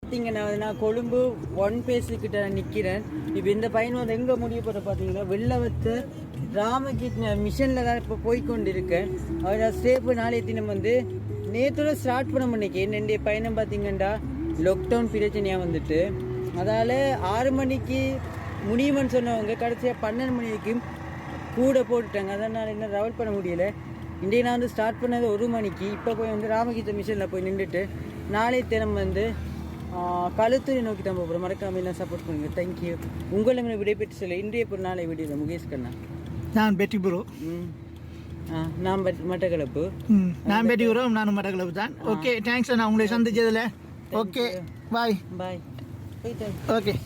பார்த்தீங்கன்னா நான் கொழும்பு 1 பேஸுக்கிட்ட நிற்கிறேன். இப்போ இந்த பையன் வந்து எங்கே முடிய போகிற பார்த்தீங்கன்னா வெள்ளவத்து ராமகிருஷ்ண மிஷனில் தான் இப்போ போய்கொண்டிருக்கேன். அவர் ஸ்டேப்பு நாளைய தினம் வந்து நேற்றோட ஸ்டார்ட் பண்ண முடியும். என்னுடைய பயணம் பார்த்தீங்கன்னா லாக்டவுன் பிரச்சனையாக வந்துட்டு அதால் 6 மணிக்கு முடியுமென்னு சொன்னவங்க கடைசியாக 12 மணிக்கு கூட போட்டுட்டாங்க. அதனால் என்ன ட்ராவல் பண்ண முடியல. இன்றைய நான் வந்து ஸ்டார்ட் பண்ணது 1 மணிக்கு. இப்போ போய் வந்து ராமகிருஷ்ண மிஷனில் போய் நின்றுட்டு நாளைய தினம் வந்து கழுத்துறை நோக்கி தான் போகிறோம். மறக்காம எல்லாம் சப்போர்ட் பண்ணுங்கள். தேங்க்யூ. உங்களை விடைபெற்று சொல்ல இன்றைய ஒரு நாளை வீடியோவில் முகேஷ் கண்ணா. நான் பெட்டி ப்ரோ. நான் மட்டக்களப்பு. நான் பெட்டி ப்ரோ. நானும் மட்டக்களப்பு தான். Okay, thanks. நான் உங்களை சந்திச்சதில். ஓகே, பாய். பாய். ஓகே.